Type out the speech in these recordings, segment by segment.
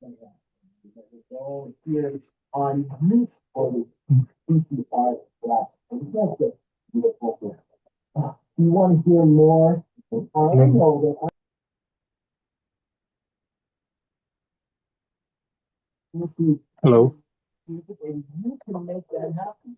Go here on use for the CPR class. And that's a beautiful thing. You want to hear more? I know that I see Hello. music and you can make that happen.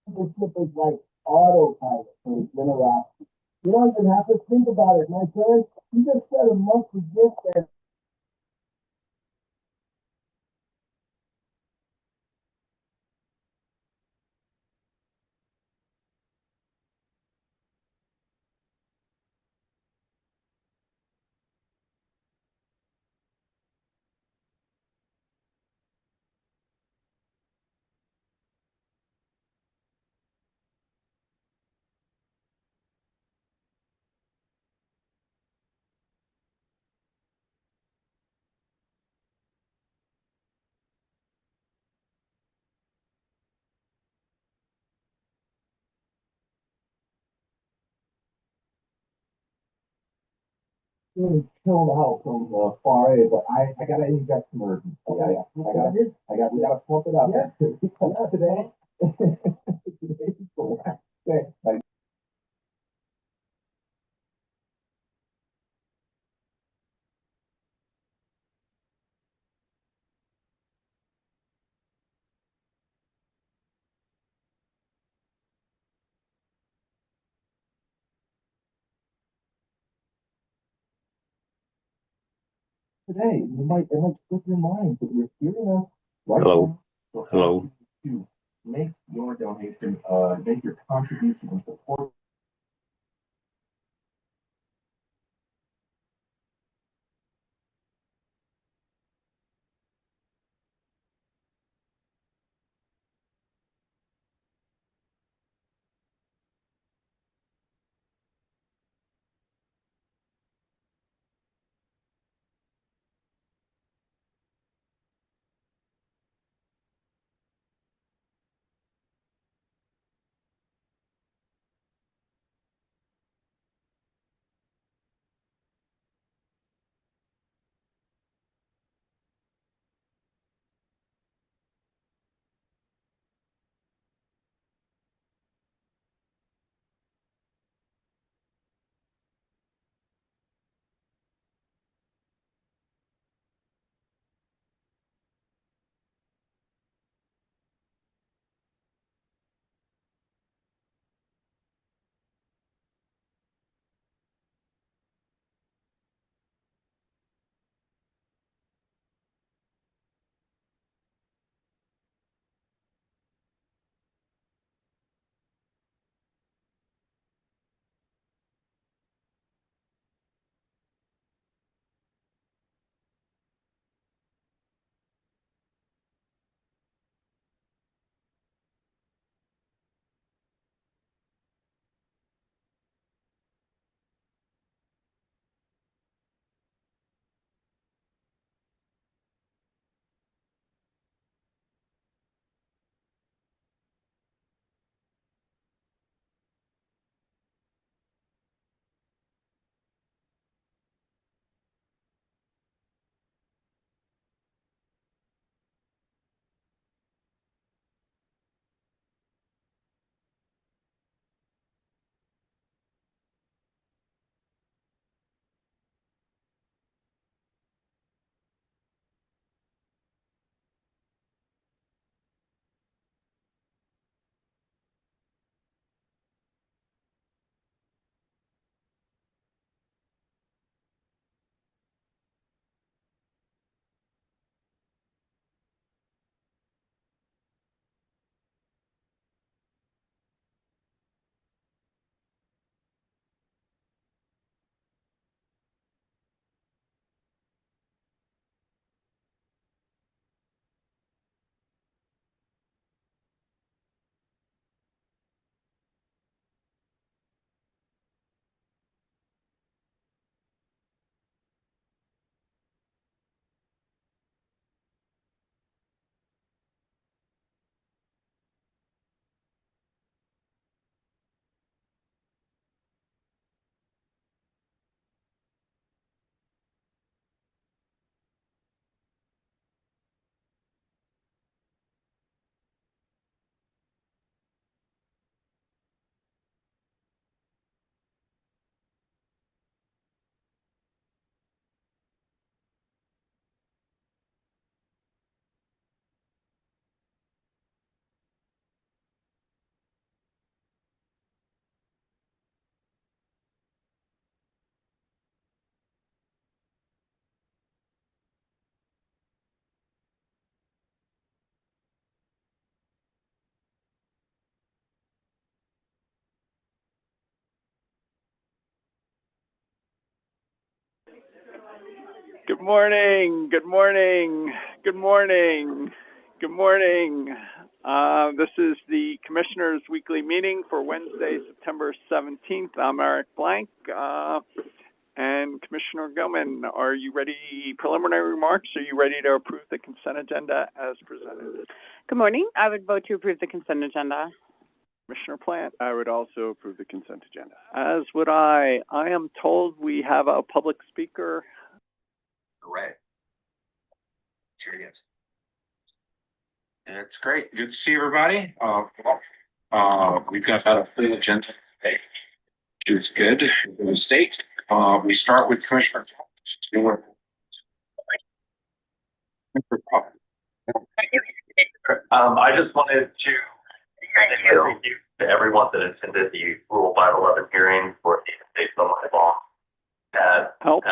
The ship is like autopilot for the generosity. You don't even have to think about it, my friend. You just set a monthly gift and really chilled out from the far A, but I gotta inject some urgency. We gotta pump it up. Yeah. Today. Today's correct. Okay. Today, it might slip your mind, but you're hearing us right Hello. now. So Hello. to make your donation, make your contribution and support. Good morning, good morning, good morning, good morning. This is the Commissioners' Weekly Meeting for Wednesday, September 17th. I'm Eric Blank. And Commissioner Gilman, are you ready? Preliminary remarks? Are you ready to approve the consent agenda as presented? Good morning. I would vote to approve the consent agenda. Commissioner Plant? I would also approve the consent agenda. As would I. I am told we have a public speaker. Correct. Sure is. And it's great. Good to see everybody. We've got a full agenda today, which is good for the state. We start with Commissioner. I just wanted to thank you to everyone that attended the Rule 511 hearing for the state of my law. Help.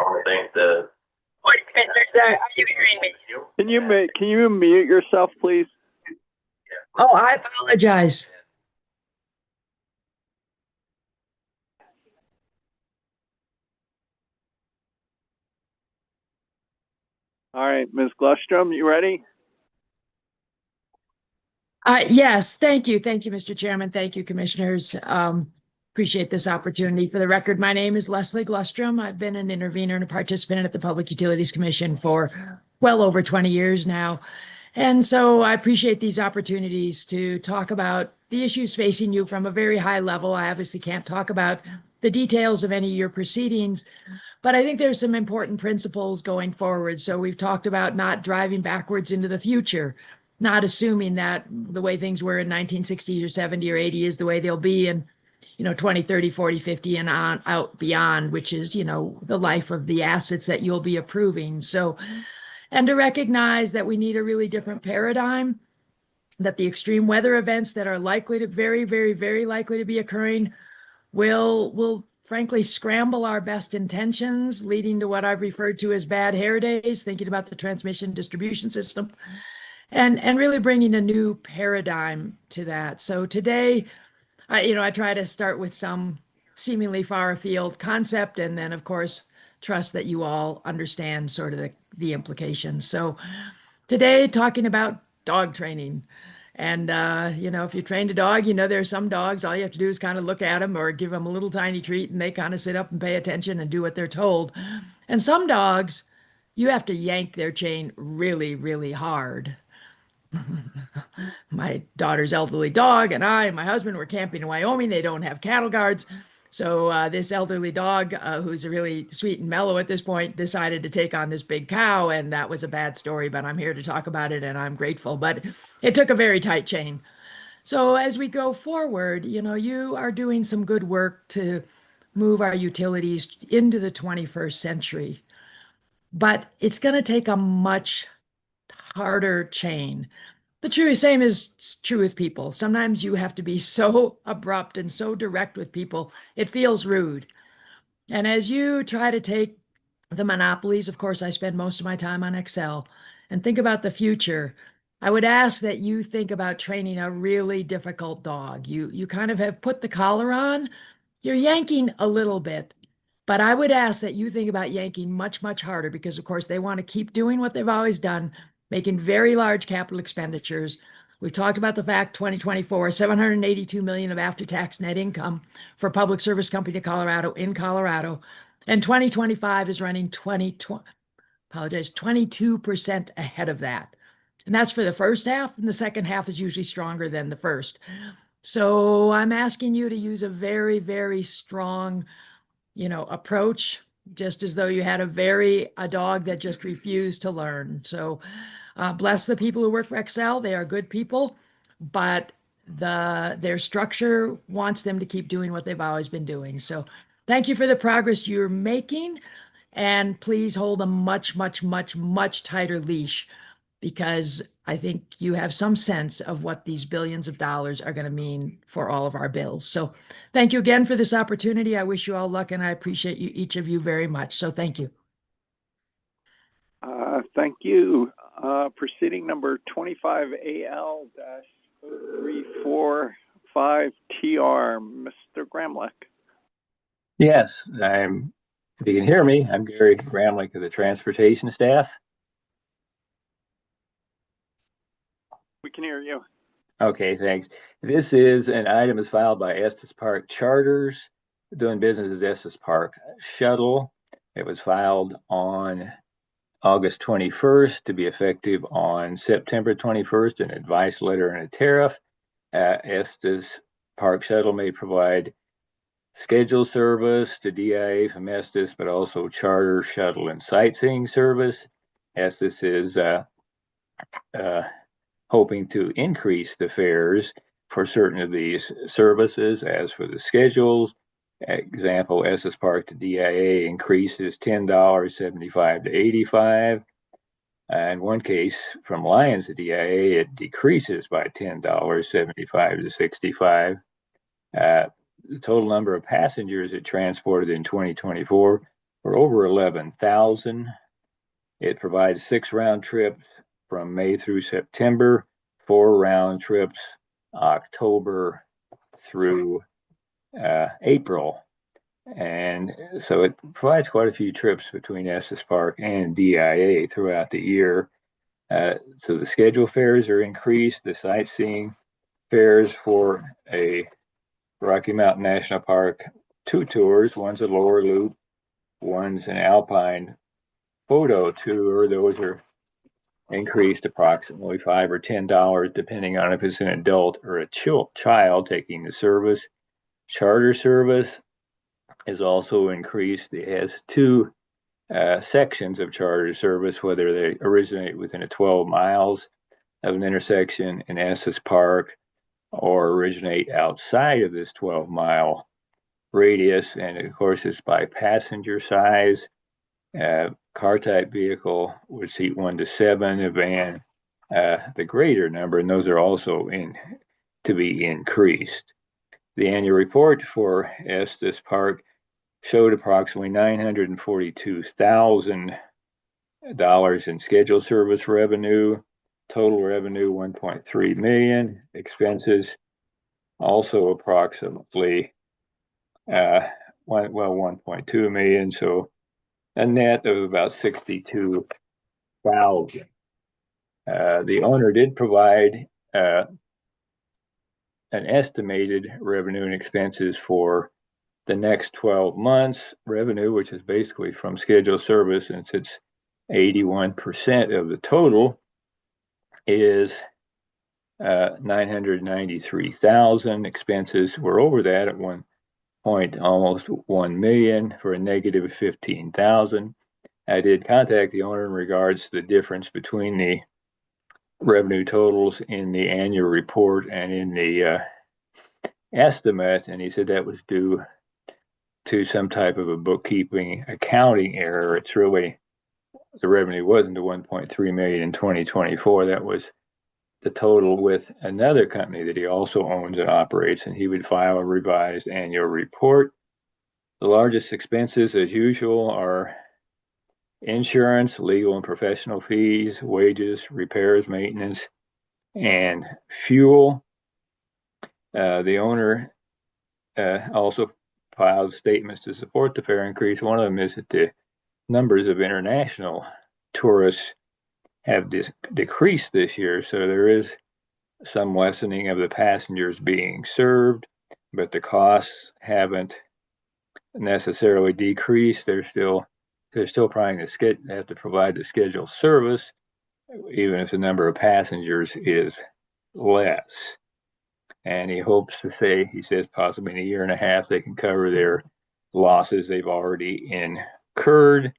Only thing that. Wait, are you hearing me? Can you mute yourself, please? Oh, I apologize. All right, Ms. Glustrom, you ready? Yes, thank you. Thank you, Mr. Chairman. Thank you, commissioners. Appreciate this opportunity. For the record, my name is Leslie Glustrom. I've been an intervener and a participant at the Public Utilities Commission for well over 20 years now. And so I appreciate these opportunities to talk about the issues facing you from a very high level. I obviously can't talk about the details of any of your proceedings, but I think there's some important principles going forward. So we've talked about not driving backwards into the future, not assuming that the way things were in 1960 or 70 or 80 is the way they'll be in 20, 30, 40, 50 and on out beyond, which is, the life of the assets that you'll be approving. So, and to recognize that we need a really different paradigm, that the extreme weather events that are likely to very, very, very likely to be occurring will frankly scramble our best intentions, leading to what I've referred to as bad hair days, thinking about the transmission distribution system, and really bringing a new paradigm to that. So today, I try to start with some seemingly far afield concept, and then of course trust that you all understand sort of the implications. So today, talking about dog training. And, if you trained a dog, there's some dogs, all you have to do is kind of look at them or give them a little tiny treat and they kind of sit up and pay attention and do what they're told. And some dogs, you have to yank their chain really, really hard. My daughter's elderly dog and my husband were camping in Wyoming. They don't have cattle guards. So this elderly dog, who's really sweet and mellow at this point, decided to take on this big cow. And that was a bad story, but I'm here to talk about it and I'm grateful. But it took a very tight chain. So as we go forward, you are doing some good work to move our utilities into the 21st century. But it's going to take a much harder chain. The same is true with people. Sometimes you have to be so abrupt and so direct with people, it feels rude. And as you try to take the monopolies, of course, I spend most of my time on Excel, and think about the future, I would ask that you think about training a really difficult dog. You kind of have put the collar on, you're yanking a little bit, but I would ask that you think about yanking much, much harder because, of course, they want to keep doing what they've always done, making very large capital expenditures. We've talked about the fact 2024, 782 million of after-tax net income for Public Service Company of Colorado in Colorado. And 2025 is running 22% ahead of that. And that's for the first half, and the second half is usually stronger than the first. So I'm asking you to use a very, very strong, approach, just as though you had a dog that just refused to learn. So bless the people who work for Excel. They are good people, but their structure wants them to keep doing what they've always been doing. So thank you for the progress you're making, and please hold a much, much, much, much tighter leash, because I think you have some sense of what these billions of dollars are going to mean for all of our bills. So thank you again for this opportunity. I wish you all luck, and I appreciate each of you very much. So thank you. Thank you. Proceeding number 25AL-345TR, Mr. Gramlich. Yes, if you can hear me, I'm Gary Ramlick of the transportation staff. We can hear you. Okay, thanks. This is an item that's filed by Estes Park Charters, doing business as Estes Park Shuttle. It was filed on August 21st to be effective on September 21st, an advice letter and a tariff. Estes Park Shuttle may provide scheduled service to DIA from Estes, but also charter, shuttle, and sightseeing service. Estes is hoping to increase the fares for certain of these services. As for the schedules, example, Estes Park to DIA increases $10.75 to $85. In one case, from Lyons to DIA, it decreases by $10.75 to $65. The total number of passengers it transported in 2024 were over 11,000. It provides 6 round trips from May through September, 4 round trips October through April. And so it provides quite a few trips between Estes Park and DIA throughout the year. So the schedule fares are increased. The sightseeing fares for a Rocky Mountain National Park 2 tours. One's a lower loop, one's an alpine photo tour. Those are increased approximately $5 or $10, depending on if it's an adult or a child taking the service. Charter service is also increased. It has 2 sections of charter service, whether they originate within 12 miles of an intersection in Estes Park or originate outside of this 12-mile radius. And of course, it's by passenger size. Car type vehicle would seat 1 to 7, a van the greater number, and those are also to be increased. The annual report for Estes Park showed approximately $942,000 in scheduled service revenue, total revenue $1.3 million, expenses also approximately $1.2 million, so a net of about $62,000. The owner did provide an estimated revenue and expenses for the next 12 months. Revenue, which is basically from scheduled service, since it's 81% of the total, is $993,000. Expenses were over that at one point, almost $1 million, for a negative $15,000. I did contact the owner in regards to the difference between the revenue totals in the annual report and in the estimate, and he said that was due to some type of a bookkeeping accounting error. It's really, the revenue wasn't the 1.3 million in 2024. That was the total with another company that he also owns and operates, and he would file a revised annual report. The largest expenses, as usual, are insurance, legal and professional fees, wages, repairs, maintenance, and fuel. The owner also filed statements to support the fare increase. One of them is that the numbers of international tourists have decreased this year, so there is some lessening of the passengers being served, but the costs haven't necessarily decreased. They're still trying to have to provide the scheduled service, even if the number of passengers is less. And he hopes to say, he says, possibly in a year and a half, they can cover their losses they've already incurred.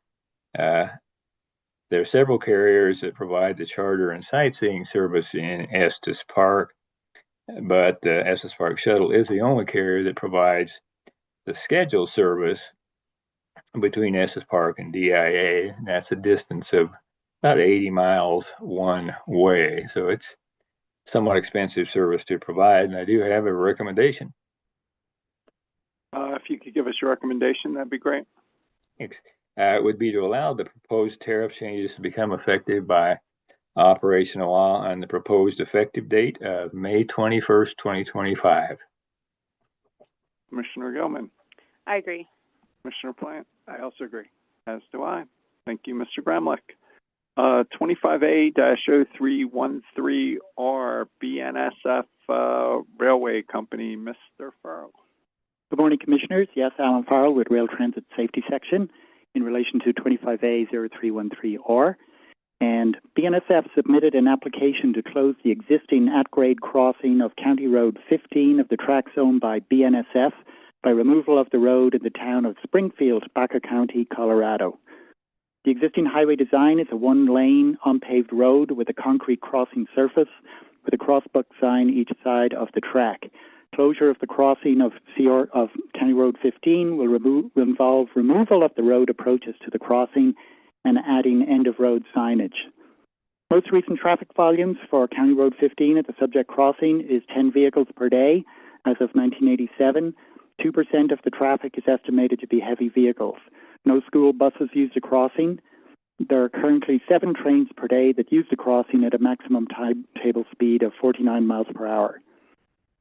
There are several carriers that provide the charter and sightseeing service in Estes Park, but the Estes Park Shuttle is the only carrier that provides the scheduled service between Estes Park and DIA. And that's a distance of about 80 miles one way. So it's somewhat expensive service to provide, and I do have a recommendation. If you could give us your recommendation, that'd be great. It would be to allow the proposed tariff changes to become effective by operational law on the proposed effective date of May 21st, 2025. Commissioner Gilman. I agree. Commissioner Plant? I also agree, as do I. Thank you, Mr. Gramlich. 25A-0313R BNSF Railway Company, Mr. Farrell. Good morning, Commissioners. Yes, Alan Farrell with Rail Transit Safety Section in relation to 25A-0313R. And BNSF submitted an application to close the existing at-grade crossing of County Road 15 of the tracks owned by BNSF by removal of the road in the town of Springfield, Baca County, Colorado. The existing highway design is a one-lane, unpaved road with a concrete crossing surface with a crossbuck sign each side of the track. Closure of the crossing of County Road 15 will involve removal of the road approaches to the crossing and adding end-of-road signage. Most recent traffic volumes for County Road 15 at the subject crossing is 10 vehicles per day. As of 1987, 2% of the traffic is estimated to be heavy vehicles. No school buses use the crossing. There are currently 7 trains per day that use the crossing at a maximum timetable speed of 49 miles per hour.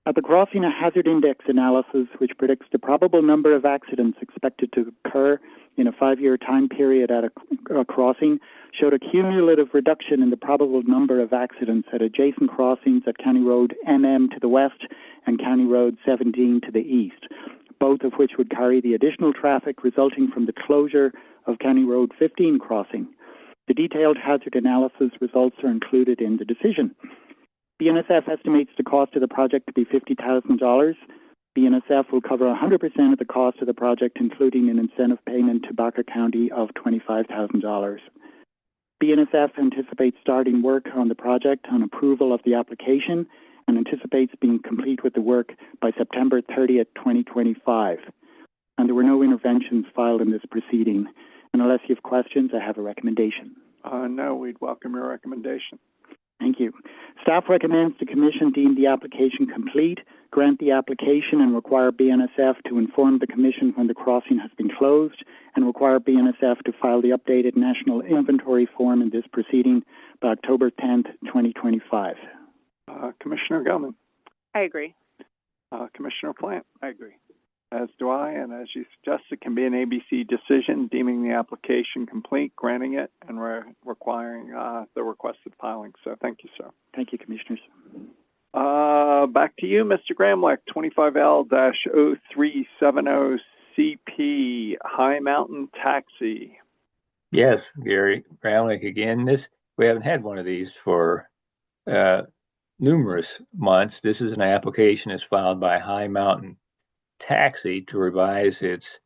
At the crossing, a hazard index analysis, which predicts the probable number of accidents expected to occur in a 5-year time period at a crossing, showed a cumulative reduction in the probable number of accidents at adjacent crossings at County Road MM to the west and County Road 17 to the east, both of which would carry the additional traffic resulting from the closure of County Road 15 crossing. The detailed hazard analysis results are included in the decision. BNSF estimates the cost of the project to be $50,000. BNSF will cover 100% of the cost of the project, including an incentive payment to Baca County of $25,000. BNSF anticipates starting work on the project on approval of the application and anticipates being complete with the work by September 30th, 2025. And there were no interventions filed in this proceeding. And unless you have questions, I have a recommendation. No, we'd welcome your recommendation. Thank you. Staff recommends the Commission deem the application complete, grant the application, and require BNSF to inform the Commission when the crossing has been closed, and require BNSF to file the updated National Inventory Form in this proceeding by October 10th, 2025. Commissioner Gelman? I agree. Commissioner Plant? I agree. As do I, and as you suggest, it can be an ABC decision deeming the application complete, granting it, and requiring the requested filing. So thank you, sir. Thank you, Commissioners. Back to you, Mr. Gramlich, 25L-0370CP, High Mountain Taxi. Yes, Gary Gramlich again. We haven't had one of these for numerous months. This is an application that's filed by High Mountain Taxi to revise its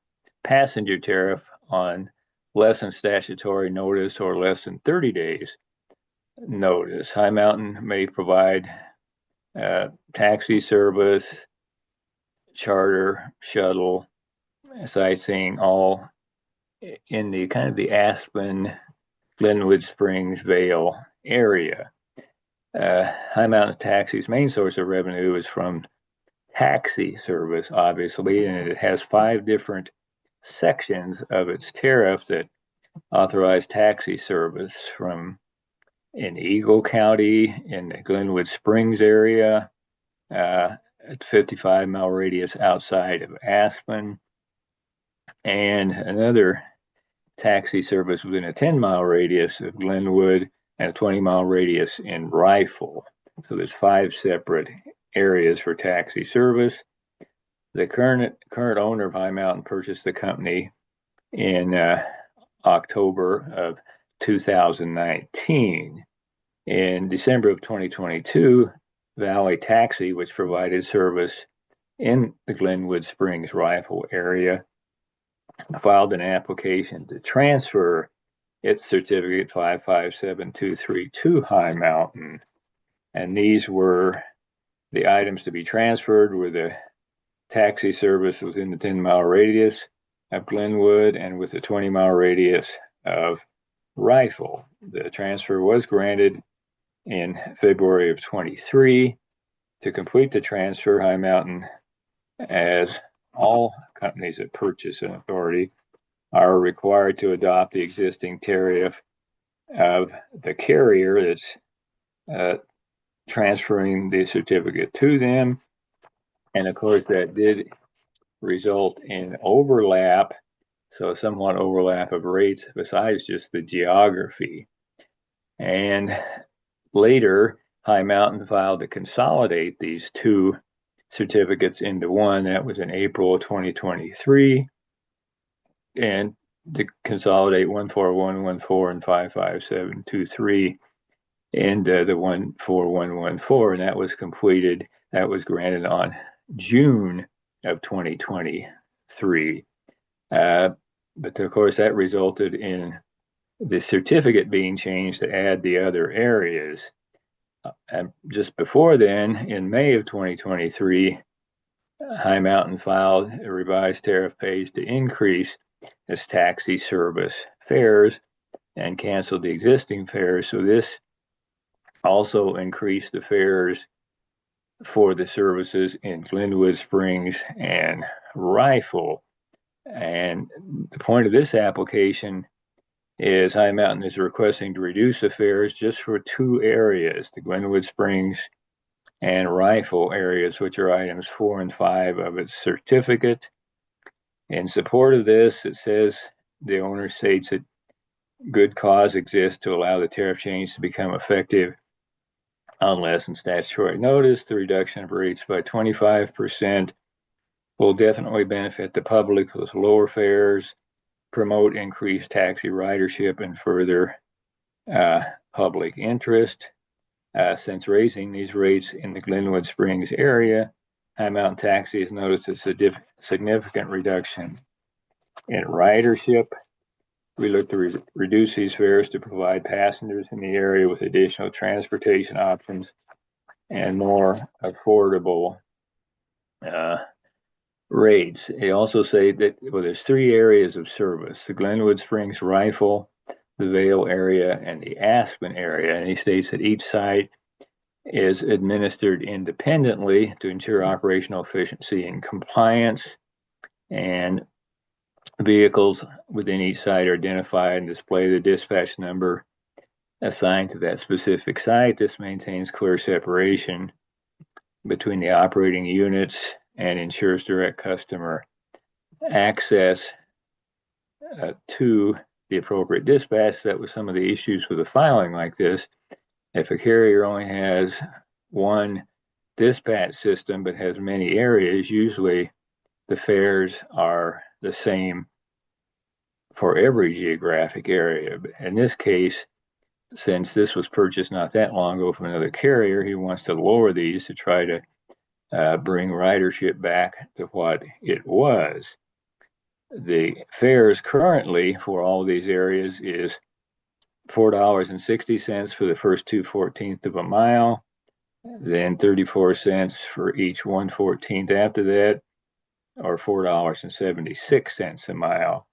passenger tariff on less than statutory notice or less than 30 days notice. High Mountain may provide taxi service, charter, shuttle, sightseeing, all in the kind of the Aspen, Glenwood Springs, Vale area. High Mountain Taxi's main source of revenue is from taxi service, obviously, and it has 5 different sections of its tariff that authorize taxi service from in Eagle County, in the Glenwood Springs area, at 55-mile radius outside of Aspen, and another taxi service within a 10-mile radius of Glenwood and a 20-mile radius in Rifle. So there's 5 separate areas for taxi service. The current owner of High Mountain purchased the company in October of 2019. In December of 2022, Valley Taxi, which provided service in the Glenwood Springs Rifle area, filed an application to transfer its certificate 557232 to High Mountain. And these were the items to be transferred were the taxi service within the 10-mile radius of Glenwood and with the 20-mile radius of Rifle. The transfer was granted in February of 23. To complete the transfer, High Mountain, as all companies that purchase an authority, are required to adopt the existing tariff of the carrier that's transferring the certificate to them. And of course, that did result in overlap So somewhat overlap of rates besides just the geography. And later, High Mountain filed to consolidate these two certificates into one. That was in April of 2023. And to consolidate 14114 and 55723 into the 14114, and that was completed. That was granted on June of 2023. But of course, that resulted in the certificate being changed to add the other areas. And just before then, in May of 2023, High Mountain filed a revised tariff page to increase its taxi service fares and canceled the existing fares. So this also increased the fares for the services in Glenwood Springs and Rifle. And the point of this application is High Mountain is requesting to reduce the fares just for two areas, the Glenwood Springs and Rifle areas, which are items 4 and 5 of its certificate. In support of this, it says the owner states that good cause exists to allow the tariff change to become effective on less than statutory notice. The reduction of rates by 25% will definitely benefit the public with lower fares, promote increased taxi ridership, and further public interest. Since raising these rates in the Glenwood Springs area, High Mountain Taxi has noticed a significant reduction in ridership. We look to reduce these fares to provide passengers in the area with additional transportation options and more affordable rates. They also say that there's three areas of service: the Glenwood Springs Rifle, the Vale area, and the Aspen area. And he states that each site is administered independently to ensure operational efficiency and compliance. And vehicles within each site are identified and display the dispatch number assigned to that specific site. This maintains clear separation between the operating units and ensures direct customer access to the appropriate dispatch. That was some of the issues with a filing like this. If a carrier only has one dispatch system but has many areas, usually the fares are the same for every geographic area. In this case, since this was purchased not that long ago from another carrier, he wants to lower these to try to bring ridership back to what it was. The fares currently for all of these areas is $4.60 for the first 2/14 of a mile, then 34 cents for each 1/14 after that, or $4.76 a mile.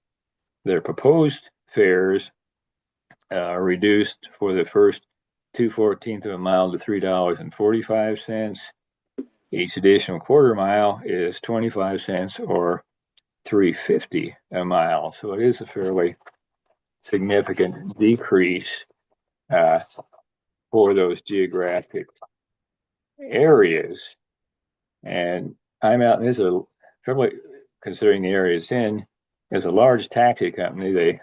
Their proposed fares are reduced for the first 2/14 of a mile to $3.45. Each additional quarter mile is 25 cents or $3.50 a mile. So it is a fairly significant decrease for those geographic areas. And High Mountain is probably, considering the area it's in, is a large taxi company. They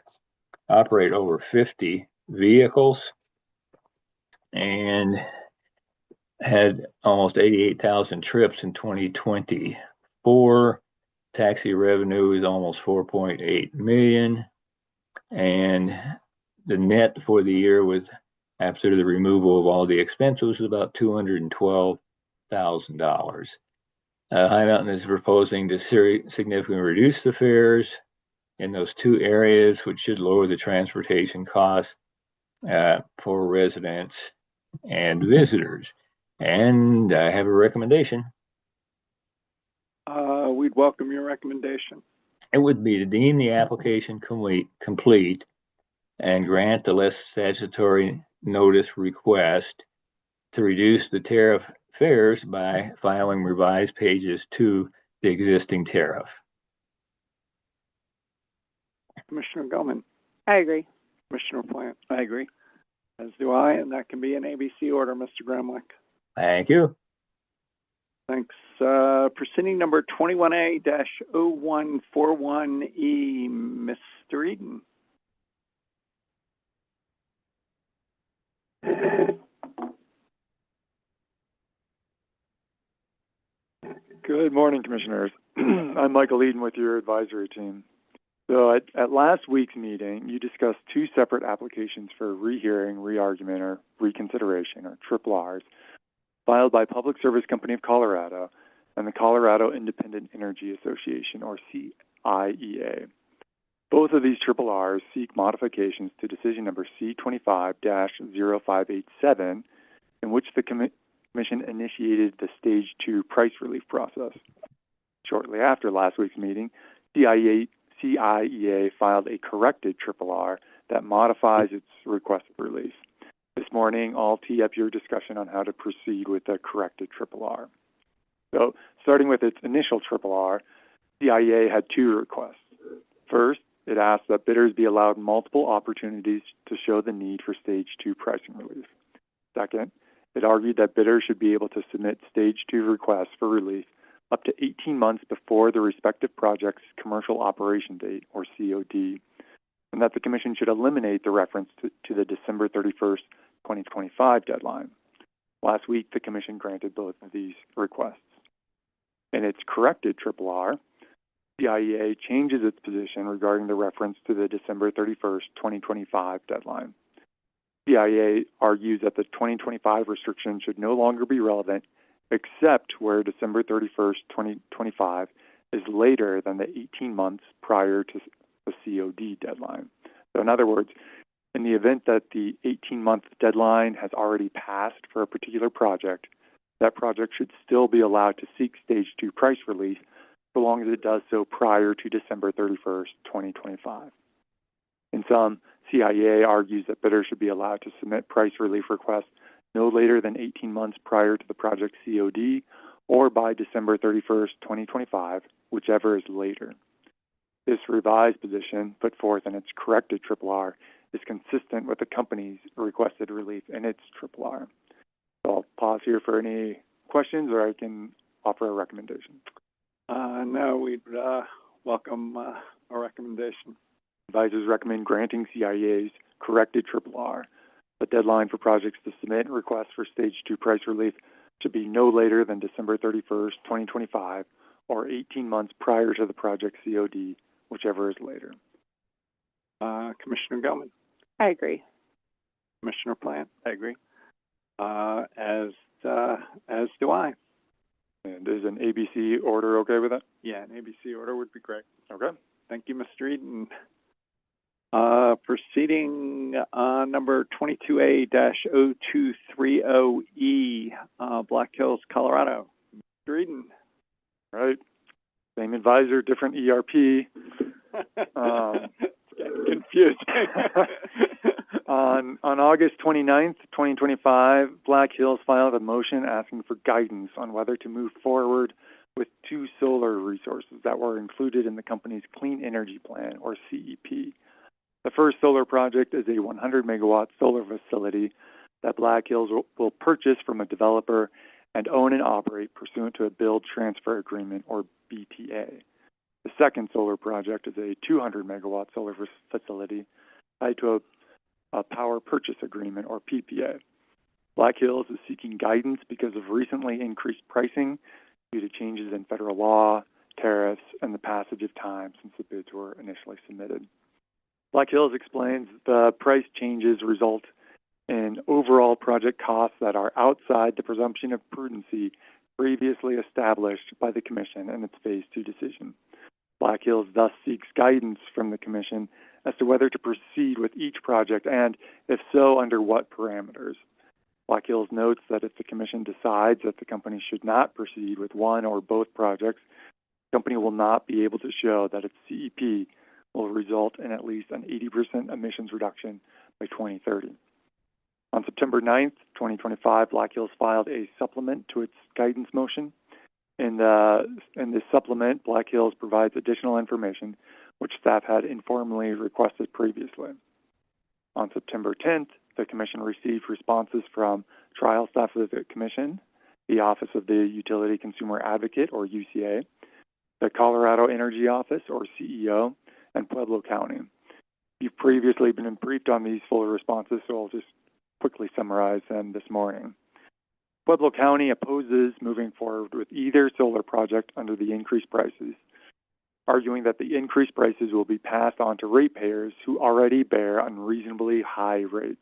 operate over 50 vehicles and had almost 88,000 trips in 2024. Taxi revenue is almost 4.8 million, and the net for the year was, after the removal of all the expenses, about $212,000. High Mountain is proposing to significantly reduce the fares in those two areas, which should lower the transportation costs for residents and visitors. And I have a recommendation. We'd welcome your recommendation. It would be to deem the application complete and grant the less statutory notice request to reduce the tariff fares by filing revised pages to the existing tariff. Commissioner Gellman. I agree. Commissioner Plant. I agree. As do I, and that can be an ABC order, Mr. Gramlich. Thank you. Thanks. Proceeding number 21A-0141E, Mr. Eden. Good morning, Commissioners. I'm Michael Eden with your advisory team. So at last week's meeting, you discussed two separate applications for rehearing, re-argument, or reconsideration, or triple Rs, filed by Public Service Company of Colorado and the Colorado Independent Energy Association, or CIEA. Both of these triple Rs seek modifications to decision number C25-0587, in which the Commission initiated the Stage 2 price relief process. Shortly after last week's meeting, CIEA filed a corrected triple R that modifies its request for relief. This morning, I'll tee up your discussion on how to proceed with the corrected triple R. So, starting with its initial triple R, CIEA had two requests. First, it asked that bidders be allowed multiple opportunities to show the need for Stage 2 pricing relief. Second, it argued that bidders should be able to submit Stage 2 requests for relief up to 18 months before the respective project's commercial operation date, or COD, and that the Commission should eliminate the reference to the December 31st, 2025 deadline. Last week, the Commission granted both of these requests. In its corrected triple R, CIEA changes its position regarding the reference to the December 31st, 2025 deadline. CIEA argues that the 2025 restriction should no longer be relevant except where December 31st, 2025 is later than the 18 months prior to the COD deadline. So in other words, in the event that the 18-month deadline has already passed for a particular project, that project should still be allowed to seek Stage 2 price relief so long as it does so prior to December 31st, 2025. In sum, CIEA argues that bidders should be allowed to submit price relief requests no later than 18 months prior to the project's COD or by December 31st, 2025, whichever is later. This revised position, put forth in its corrected triple R, is consistent with the company's requested relief in its triple R. So I'll pause here for any questions, or I can offer a recommendation. No, we'd welcome a recommendation. Advisors recommend granting CIEA's corrected triple R. The deadline for projects to submit requests for Stage 2 price relief should be no later than December 31st, 2025, or 18 months prior to the project COD, whichever is later. Commissioner Gelman? I agree. Commissioner Plant? I agree. As do I. And is an ABC order okay with that? Yeah, an ABC order would be great. Okay. Thank you, Mr. Eden. Proceeding number 22A-0230E, Black Hills, Colorado. Mr. Eden. Right. Same advisor, different ERP. It's getting confusing. On August 29th, 2025, Black Hills filed a motion asking for guidance on whether to move forward with two solar resources that were included in the company's Clean Energy Plan, or CEP. The first solar project is a 100 megawatt solar facility that Black Hills will purchase from a developer and own and operate pursuant to a build transfer agreement, or BTA. The second solar project is a 200 megawatt solar facility tied to a power purchase agreement, or PPA. Black Hills is seeking guidance because of recently increased pricing due to changes in federal law, tariffs, and the passage of time since the bids were initially submitted. Black Hills explains the price changes result in overall project costs that are outside the presumption of prudency previously established by the Commission in its Phase 2 decision. Black Hills thus seeks guidance from the Commission as to whether to proceed with each project and, if so, under what parameters. Black Hills notes that if the Commission decides that the company should not proceed with one or both projects, the company will not be able to show that its CEP will result in at least an 80% emissions reduction by 2030. On September 9th, 2025, Black Hills filed a supplement to its guidance motion. In this supplement, Black Hills provides additional information which staff had informally requested previously. On September 10th, the Commission received responses from trial staff of the Commission the Office of the Utility Consumer Advocate, or UCA, the Colorado Energy Office, or CEO, and Pueblo County. You've previously been briefed on these full responses, so I'll just quickly summarize them this morning. Pueblo County opposes moving forward with either solar project under the increased prices, arguing that the increased prices will be passed on to ratepayers who already bear unreasonably high rates.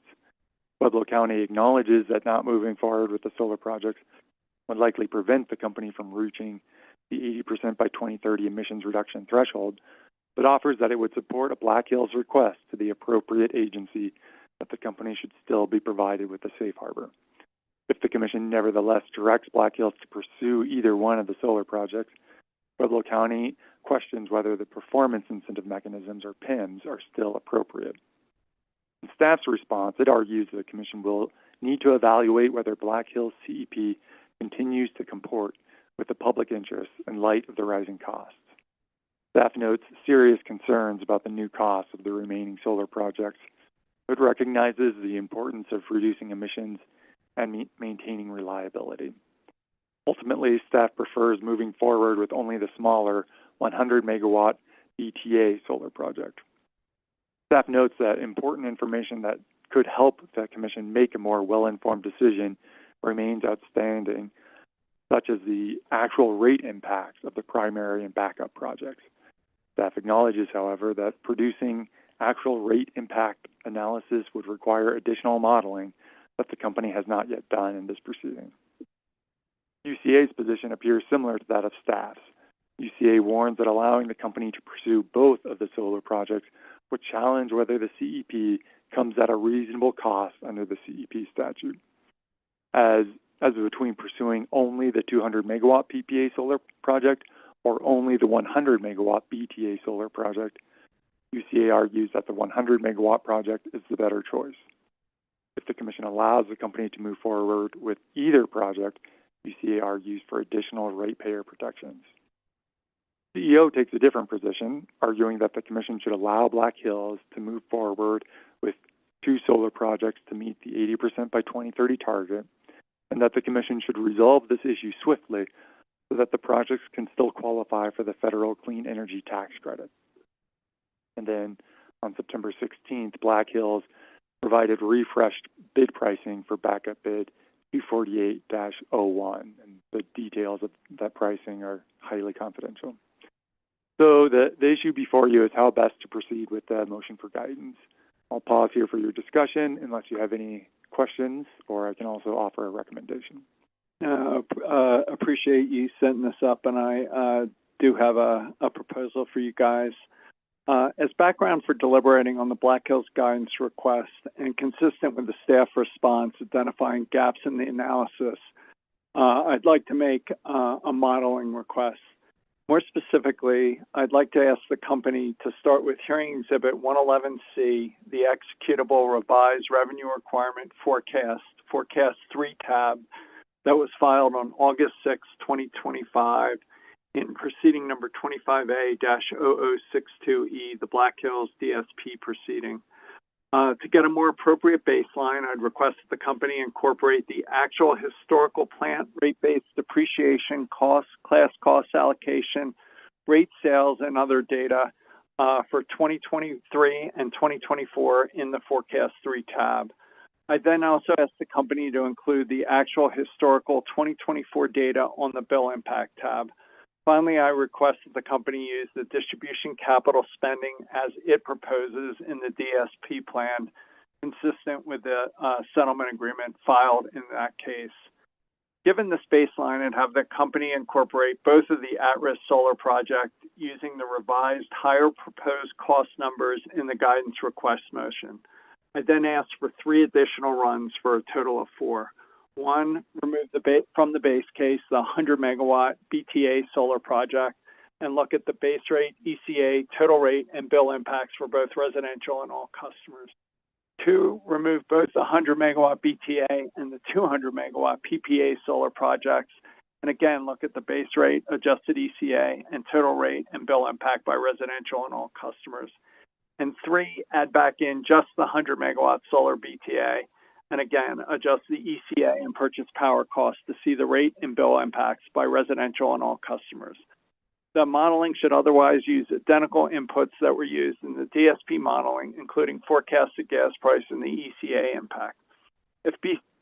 Pueblo County acknowledges that not moving forward with the solar projects would likely prevent the company from reaching the 80% by 2030 emissions reduction threshold, but offers that it would support a Black Hills request to the appropriate agency that the company should still be provided with a safe harbor. If the Commission nevertheless directs Black Hills to pursue either one of the solar projects, Pueblo County questions whether the performance incentive mechanisms, or PIMs, are still appropriate. In staff's response, it argues that the Commission will need to evaluate whether Black Hills CEP continues to comport with the public interest in light of the rising costs. Staff notes serious concerns about the new costs of the remaining solar projects, but recognizes the importance of reducing emissions and maintaining reliability. Ultimately, staff prefers moving forward with only the smaller 100 megawatt BTA solar project. Staff notes that important information that could help the Commission make a more well-informed decision remains outstanding, such as the actual rate impacts of the primary and backup projects. Staff acknowledges, however, that producing actual rate impact analysis would require additional modeling that the company has not yet done in this proceeding. UCA's position appears similar to that of staff's. UCA warns that allowing the company to pursue both of the solar projects would challenge whether the CEP comes at a reasonable cost under the CEP statute. As between pursuing only the 200 megawatt PPA solar project or only the 100 megawatt BTA solar project, UCA argues that the 100 megawatt project is the better choice. If the Commission allows the company to move forward with either project, UCA argues for additional ratepayer protections. CEO takes a different position, arguing that the Commission should allow Black Hills to move forward with 2 solar projects to meet the 80% by 2030 target, and that the Commission should resolve this issue swiftly so that the projects can still qualify for the federal clean energy tax credit. And then on September 16th, Black Hills provided refreshed bid pricing for backup bid 248-01, and the details of that pricing are highly confidential. So the issue before you is how best to proceed with the motion for guidance. I'll pause here for your discussion unless you have any questions, or I can also offer a recommendation. Appreciate you setting this up, and I do have a proposal for you guys. As background for deliberating on the Black Hills guidance request and consistent with the staff response identifying gaps in the analysis, I'd like to make a modeling request. More specifically, I'd like to ask the company to start with Hearing Exhibit 111C, the executable revised revenue requirement forecast 3 tab that was filed on August 6, 2025 in proceeding number 25A-0062E, the Black Hills DSP proceeding. To get a more appropriate baseline, I'd request that the company incorporate the actual historical plant rate-based depreciation costs, class cost allocation, rate sales, and other data for 2023 and 2024 in the Forecast 3 tab. I then also ask the company to include the actual historical 2024 data on the bill impact tab. Finally, I request that the company use the distribution capital spending as it proposes in the DSP plan, consistent with the settlement agreement filed in that case. Given this baseline, I'd have the company incorporate both of the at-risk solar project using the revised higher proposed cost numbers in the guidance request motion. I then ask for 3 additional runs for a total of 4. 1, remove from the base case the 100 megawatt BTA solar project and look at the base rate, ECA, total rate, and bill impacts for both residential and all customers. 2, remove both the 100 megawatt BTA and the 200 megawatt PPA solar projects, and again look at the base rate, adjusted ECA, and total rate and bill impact by residential and all customers. And 3, add back in just the 100 megawatt solar BTA and again, adjust the ECA and purchase power costs to see the rate and bill impacts by residential and all customers. The modeling should otherwise use identical inputs that were used in the DSP modeling, including forecasted gas price and the ECA impact. If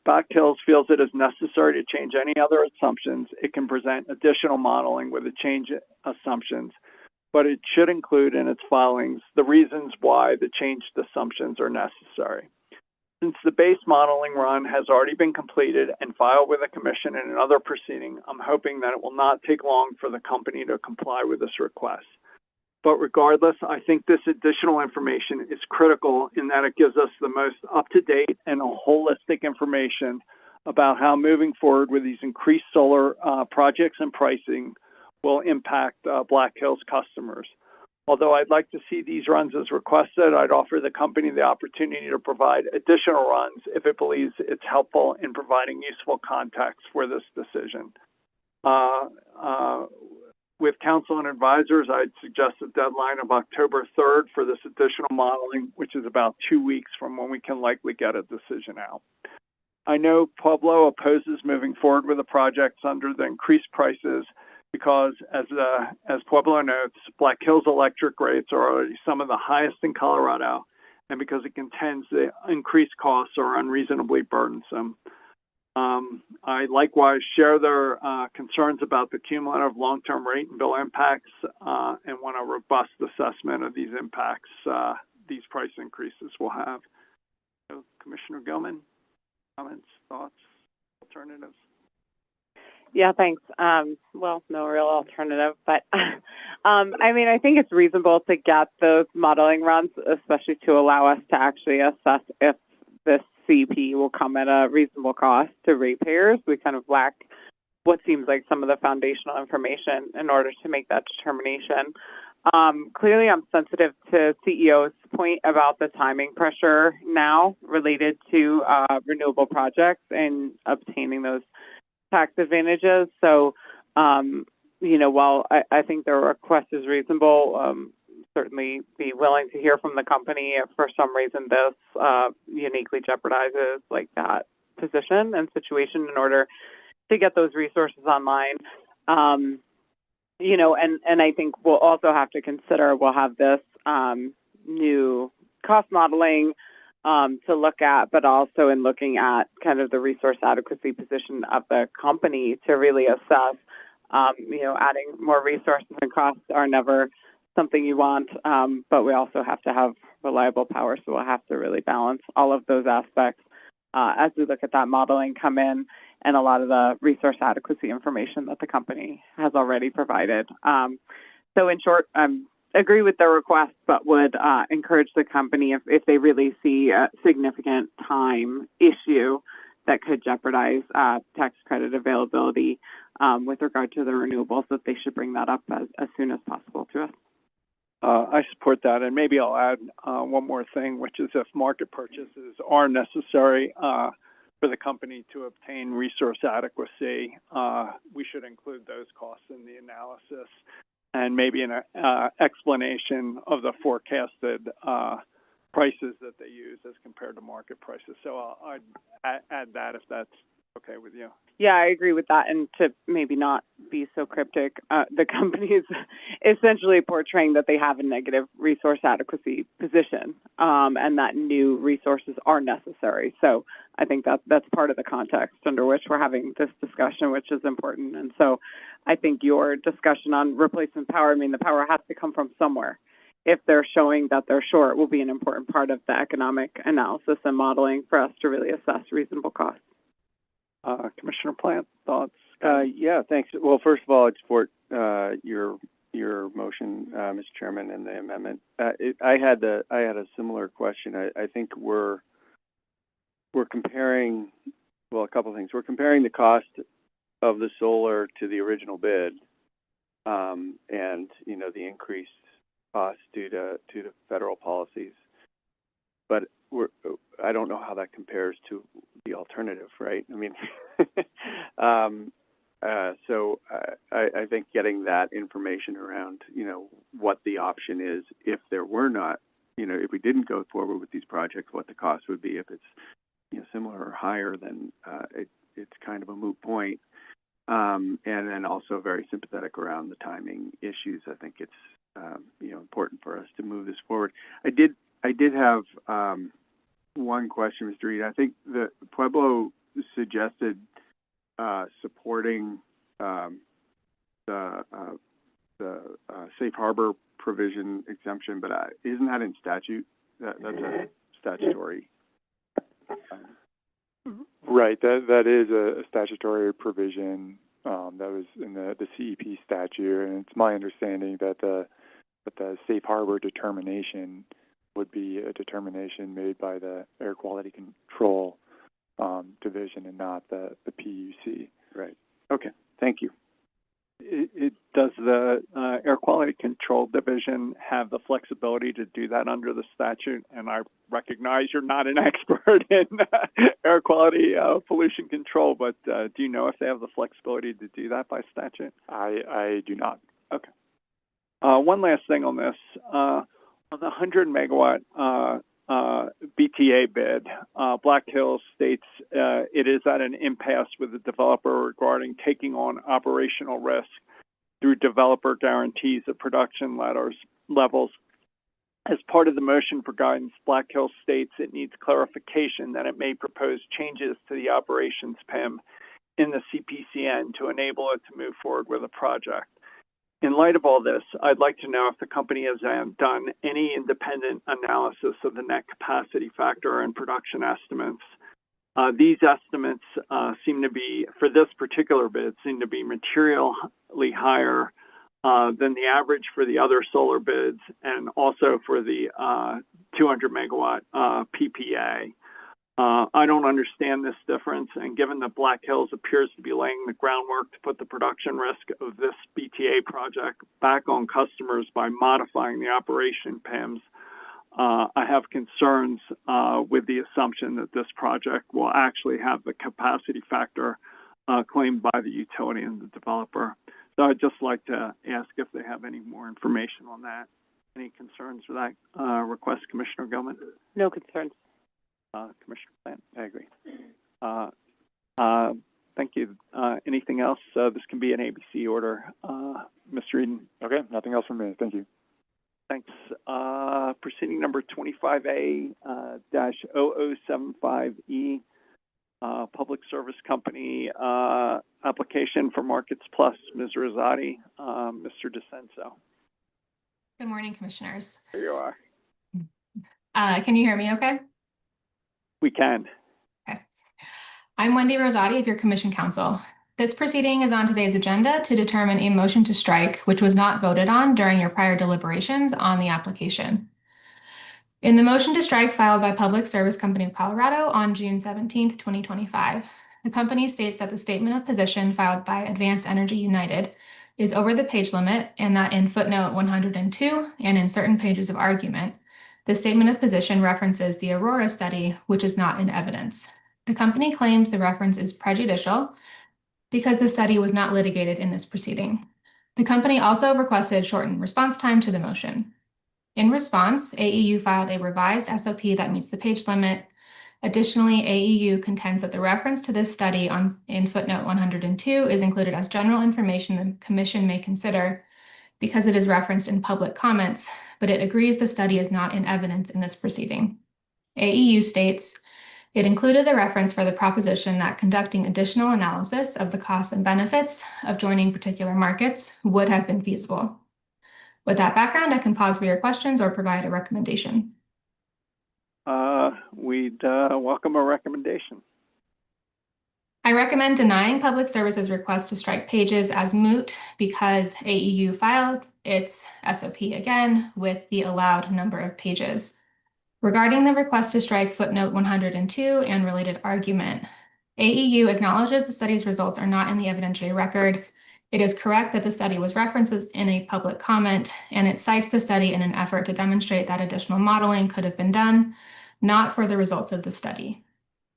Black Hills feels it is necessary to change any other assumptions, it can present additional modeling with the change assumptions, but it should include in its filings the reasons why the changed assumptions are necessary. Since the base modeling run has already been completed and filed with the Commission in another proceeding, I'm hoping that it will not take long for the company to comply with this request. But regardless, I think this additional information is critical in that it gives us the most up-to-date and holistic information about how moving forward with these increased solar projects and pricing will impact Black Hills customers. Although I'd like to see these runs as requested, I'd offer the company the opportunity to provide additional runs if it believes it's helpful in providing useful context for this decision. With counsel and advisors, I'd suggest a deadline of October 3rd for this additional modeling, which is about 2 weeks from when we can likely get a decision out. I know Pueblo opposes moving forward with the projects under the increased prices because, as Pueblo notes, Black Hills electric rates are already some of the highest in Colorado, and because it contends the increased costs are unreasonably burdensome. I likewise share their concerns about the cumulative long-term rate and bill impacts and want a robust assessment of these impacts these price increases will have. So, Commissioner Gilman, comments, thoughts, alternatives? Yeah, thanks. Well, no real alternative, but I mean, I think it's reasonable to get those modeling runs, especially to allow us to actually assess if this CP will come at a reasonable cost to ratepayers. We kind of lack what seems like some of the foundational information in order to make that determination. Clearly, I'm sensitive to CEO's point about the timing pressure now related to renewable projects and obtaining those tax advantages. So, you know, while I think the request is reasonable, certainly be willing to hear from the company if for some reason this uniquely jeopardizes like that position and situation in order to get those resources online. You know, and I think we'll also have to consider, we'll have this new cost modeling to look at, but also in looking at kind of the resource adequacy position of the company to really assess, you know, adding more resources and costs are never something you want, but we also have to have reliable power, so we'll have to really balance all of those aspects as we look at that modeling come in and a lot of the resource adequacy information that the company has already provided. So in short, agree with the request, but would encourage the company if they really see a significant time issue that could jeopardize tax credit availability with regard to the renewables, that they should bring that up as soon as possible to us. I support that, and maybe I'll add one more thing, which is if market purchases are necessary for the company to obtain resource adequacy, we should include those costs in the analysis and maybe an explanation of the forecasted prices that they use as compared to market prices. So I'd add that if that's okay with you. Yeah, I agree with that. And to maybe not be so cryptic, the company is essentially portraying that they have a negative resource adequacy position and that new resources are necessary. So I think that's part of the context under which we're having this discussion, which is important. And so I think your discussion on replacement power, I mean, the power has to come from somewhere. If they're showing that they're short, will be an important part of the economic analysis and modeling for us to really assess reasonable costs. Commissioner Plant, thoughts? Yeah, thanks. Well, first of all, I'd support your motion, Mr. Chairman, and the amendment. I had a similar question. I think we're comparing, well, a couple of things. We're comparing the cost of the solar to the original bid, and you know, the increased costs due to federal policies. But I don't know how that compares to the alternative, right? I mean, so I think getting that information around, you know, what the option is if there were not, you know, if we didn't go forward with these projects, what the cost would be if it's, similar or higher, then it's kind of a moot point. And then also very sympathetic around the timing issues. I think it's important for us to move this forward. I did have one question, Mr. Reed. I think the Pueblo suggested supporting the safe harbor provision exemption, but isn't that in statute? That's a statutory. Right. That is a statutory provision that was in the CEP statute, and it's my understanding that the safe harbor determination would be a determination made by the Air Quality Control Division and not the PUC. Right. Okay. Thank you. Does the Air Quality Control Division have the flexibility to do that under the statute? And I recognize you're not an expert in air quality pollution control, but do you know if they have the flexibility to do that by statute? I do not. Okay. One last thing on this. On the 100 megawatt BTA bid, Black Hills states it is at an impasse with the developer regarding taking on operational risk through developer guarantees of production levels. As part of the motion for guidance, Black Hills states it needs clarification that it may propose changes to the operations PIM in the CPCN to enable it to move forward with a project. In light of all this, I'd like to know if the company has done any independent analysis of the net capacity factor and production estimates. These estimates seem to be, for this particular bid, seem to be materially higher than the average for the other solar bids and also for the 200 megawatt PPA. I don't understand this difference, and given that Black Hills appears to be laying the groundwork to put the production risk of this BTA project back on customers by modifying the operation PIMs, I have concerns with the assumption that this project will actually have the capacity factor claimed by the utility and the developer. So I'd just like to ask if they have any more information on that. Any concerns with that request, Commissioner Gilman? No concerns. Commissioner Plant? I agree. Thank you. Anything else? This can be an ABC order. Mr. Eden? Okay, nothing else from me. Thank you. Thanks. Proceeding number 25A-0075E, Public Service Company application for Markets Plus. Ms. Rosati, Mr. DeCenso. Good morning, Commissioners. There you are. Can you hear me okay? We can. Okay. I'm Wendy Rosati of your Commission Counsel. This proceeding is on today's agenda to determine a motion to strike, which was not voted on during your prior deliberations on the application. In the motion to strike filed by Public Service Company of Colorado on June 17th, 2025, the company states that the statement of position filed by Advanced Energy United is over the page limit and that in footnote 102 and in certain pages of argument, the statement of position references the Aurora study, which is not in evidence. The company claims the reference is prejudicial because the study was not litigated in this proceeding. The company also requested shortened response time to the motion. In response, AEU filed a revised SOP that meets the page limit. Additionally, AEU contends that the reference to this study in footnote 102 is included as general information the Commission may consider because it is referenced in public comments, but it agrees the study is not in evidence in this proceeding. AEU states, it included the reference for the proposition that conducting additional analysis of the costs and benefits of joining particular markets would have been feasible. With that background, I can pause for your questions or provide a recommendation. We'd welcome a recommendation. I recommend denying Public Service's request to strike pages as moot because AEU filed its SOP again with the allowed number of pages. Regarding the request to strike footnote 102 and related argument, AEU acknowledges the study's results are not in the evidentiary record. It is correct that the study was referenced in a public comment, and it cites the study in an effort to demonstrate that additional modeling could have been done, not for the results of the study.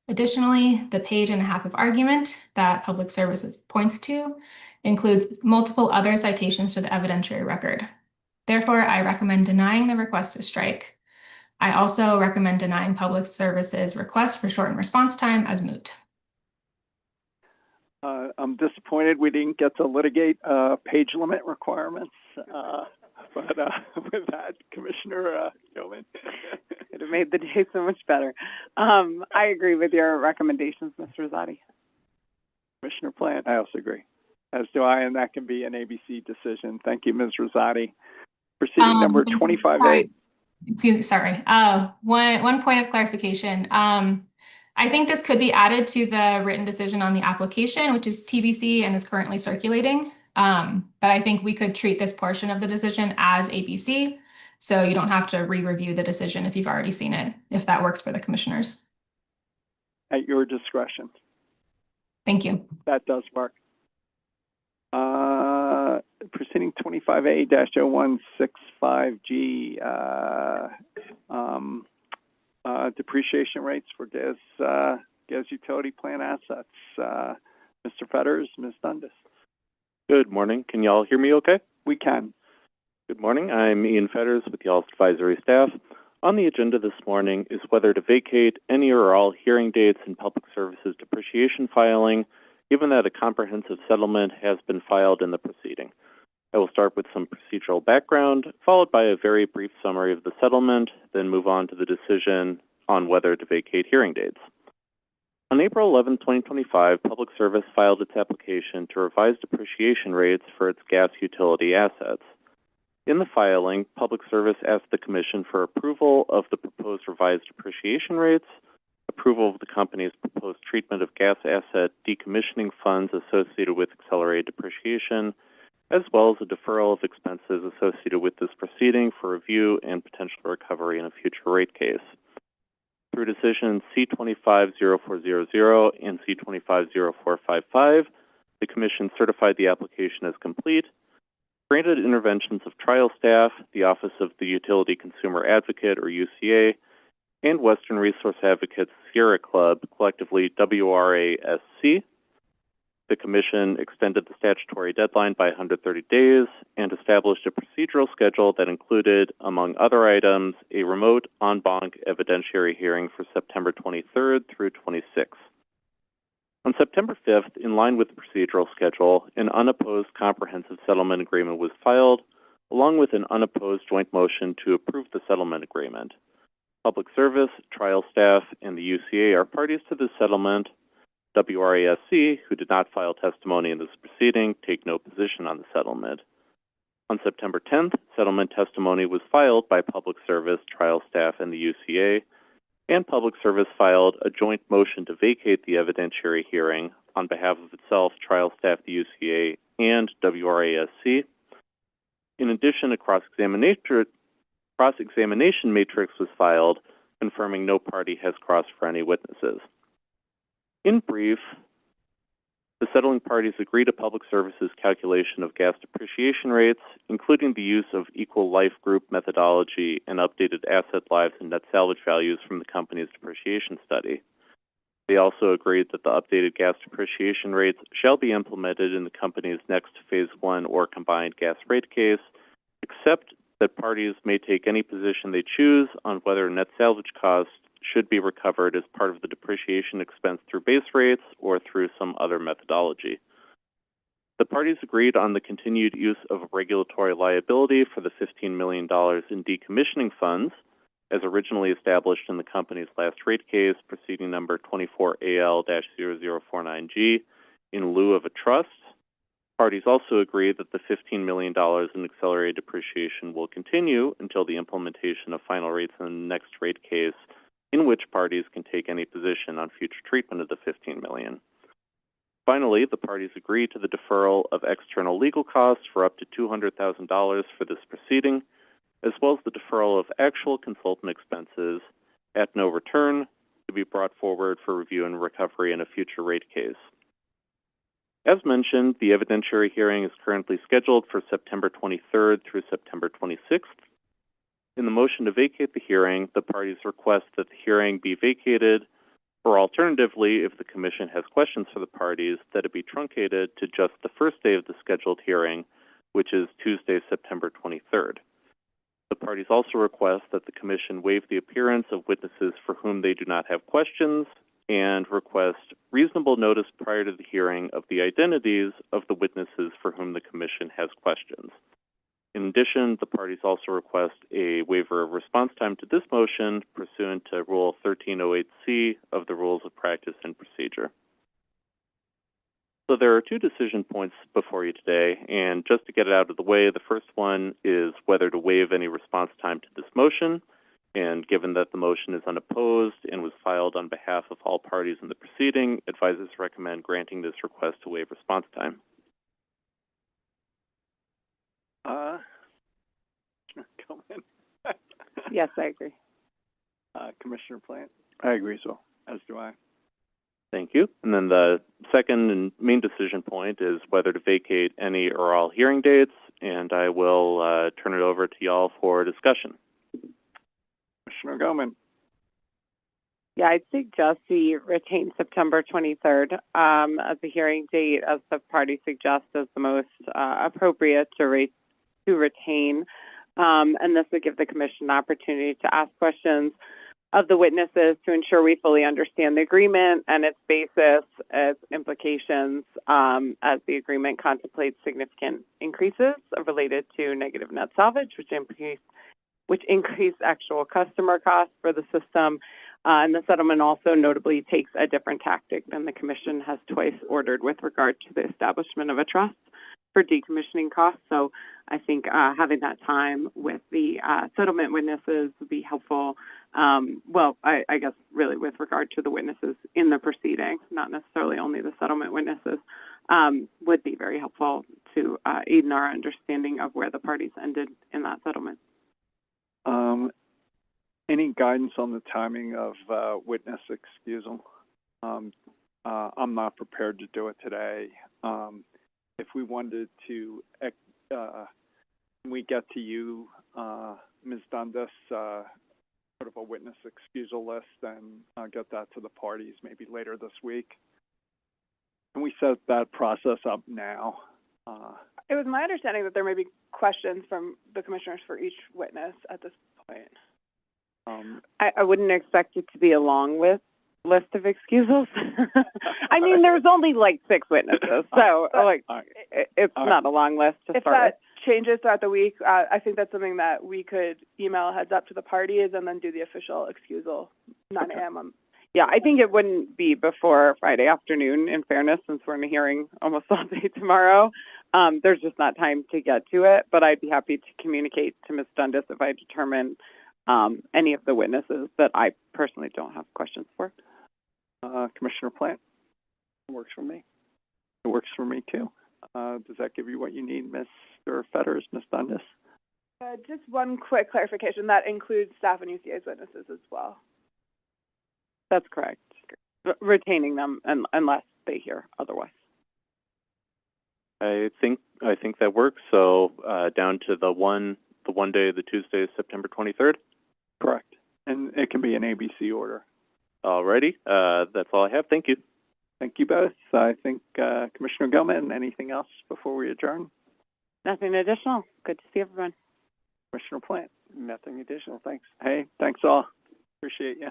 Additionally, the page and a half of argument that Public Service points to includes multiple other citations to the evidentiary record. Therefore, I recommend denying the request to strike. I also recommend denying Public Service's request for shortened response time as moot. I'm disappointed we didn't get to litigate page limit requirements. But with that, Commissioner Yeoman. It have made the day so much better. I agree with your recommendations, Mr. Rosati. Commissioner Plant. I also agree, as do I, and that can be an ABC decision. Thank you, Ms. Rosati. Proceeding number 25A. Sorry. One point of clarification. I think this could be added to the written decision on the application, which is TBC and is currently circulating. But I think we could treat this portion of the decision as ABC, so you don't have to re-review the decision if you've already seen it, if that works for the commissioners. At your discretion. Thank you. That does work. Proceeding 25A-0165G, depreciation rates for gas utility plant assets. Mr. Fetters, Ms. Dundas. Good morning. Can y'all hear me okay? We can. Good morning. I'm Ian Fetters with y'all's advisory staff. On the agenda this morning is whether to vacate any or all hearing dates in Public Services depreciation filing, given that a comprehensive settlement has been filed in the proceeding. I will start with some procedural background, followed by a very brief summary of the settlement, then move on to the decision on whether to vacate hearing dates. On April 11, 2025, Public Service filed its application to revise depreciation rates for its gas utility assets. In the filing, Public Service asked the Commission for approval of the proposed revised depreciation rates, approval of the company's proposed treatment of gas asset decommissioning funds associated with accelerated depreciation, as well as a deferral of expenses associated with this proceeding for review and potential recovery in a future rate case. Through decisions C-25-0400 and C-25-0455, the Commission certified the application as complete, granted interventions of trial staff, the Office of the Utility Consumer Advocate, or UCA, and Western Resource Advocates Sierra Club, collectively WRASC. The Commission extended the statutory deadline by 130 days and established a procedural schedule that included, among other items, a remote en banc evidentiary hearing for September 23rd through 26th. On September 5th, in line with the procedural schedule, an unopposed comprehensive settlement agreement was filed, along with an unopposed joint motion to approve the settlement agreement. Public Service, trial staff, and the UCA are parties to this settlement. WRASC, who did not file testimony in this proceeding, take no position on the settlement. On September 10th, settlement testimony was filed by Public Service, trial staff, and the UCA, and Public Service filed a joint motion to vacate the evidentiary hearing on behalf of itself, trial staff, the UCA, and WRASC. In addition, a cross-examination matrix was filed, confirming no party has crossed for any witnesses. In brief, the settling parties agree to Public Service's calculation of gas depreciation rates, including the use of equal life group methodology and updated asset lives and net salvage values from the company's depreciation study. They also agreed that the updated gas depreciation rates shall be implemented in the company's next Phase 1 or combined gas rate case, except that parties may take any position they choose on whether net salvage costs should be recovered as part of the depreciation expense through base rates or through some other methodology. The parties agreed on the continued use of regulatory liability for the $15 million in decommissioning funds, as originally established in the company's last rate case, proceeding number 24AL-0049G, in lieu of a trust. Parties also agreed that the $15 million in accelerated depreciation will continue until the implementation of final rates in the next rate case, in which parties can take any position on future treatment of the $15 million. Finally, the parties agreed to the deferral of external legal costs for up to $200,000 for this proceeding, as well as the deferral of actual consultant expenses at no return to be brought forward for review and recovery in a future rate case. As mentioned, the evidentiary hearing is currently scheduled for September 23rd through September 26th. In the motion to vacate the hearing, the parties request that the hearing be vacated, or alternatively, if the Commission has questions for the parties, that it be truncated to just the first day of the scheduled hearing, which is Tuesday, September 23rd. The parties also also request that the Commission waive the appearance of witnesses for whom they do not have questions and request reasonable notice prior to the hearing of the identities of the witnesses for whom the Commission has questions. In addition, the parties also request a waiver of response time to this motion pursuant to Rule 1308C of the Rules of Practice and Procedure. So there are two decision points before you today, and just to get it out of the way, the first one is whether to waive any response time to this motion, and given that the motion is unopposed and was filed on behalf of all parties in the proceeding, advisors recommend granting this request to waive response time. Coleman. Yes, I agree. Commissioner Plant, I agree so. as do I. Thank you. And then the second and main decision point is whether to vacate any or all hearing dates, and I will turn it over to y'all for discussion. Commissioner Goman. Yeah, I'd suggest we retain September 23rd as the hearing date, as the party suggests, as the most appropriate to retain. And this would give the Commission an opportunity to ask questions of the witnesses to ensure we fully understand the agreement and its basis, its implications, as the agreement contemplates significant increases related to negative net salvage, which increase actual customer costs for the system. And the settlement also notably takes a different tactic than the Commission has twice ordered with regard to the establishment of a trust for decommissioning costs. So I think having that time with the settlement witnesses would be helpful. I guess really with regard to the witnesses in the proceeding, not necessarily only the settlement witnesses, would be very helpful to aid in our understanding of where the parties ended in that settlement. Any guidance on the timing of witness excusal? I'm not prepared to do it today. If we wanted to, when we get to you, Ms. Dundas, sort of a witness excusal list, and I'll get that to the parties maybe later this week. Can we set that process up now? It was my understanding that there may be questions from the commissioners for each witness at this point. I wouldn't expect it to be a long list of excusals. I mean, there's only like 6 witnesses, so it's not a long list to if start with. If that changes throughout the week, I think that's something that we could email a heads up to the parties and then do the official excusal 9 a.m. Yeah, I think it wouldn't be before Friday afternoon, in fairness, since we're in a hearing almost all day tomorrow. There's just not time to get to it, but I'd be happy to communicate to Ms. Dundas if I determine any of the witnesses that I personally don't have questions for. Commissioner Plant? It works for me. It works for me too. Does that give you what you need, Mr. Fetters, Ms. Dundas? Just one quick clarification. That includes staff and UCA's witnesses as well. That's correct. Retaining them unless they hear otherwise. I think that works. So down to the one day, the Tuesday, September 23rd? Correct. And it can be an ABC order. Alrighty. That's all I have. Thank you. Thank you both. I think Commissioner Gilman, anything else before we adjourn? Nothing additional. Good to see everyone. Commissioner Plant? Nothing additional. Thanks. Hey, thanks all. Appreciate you.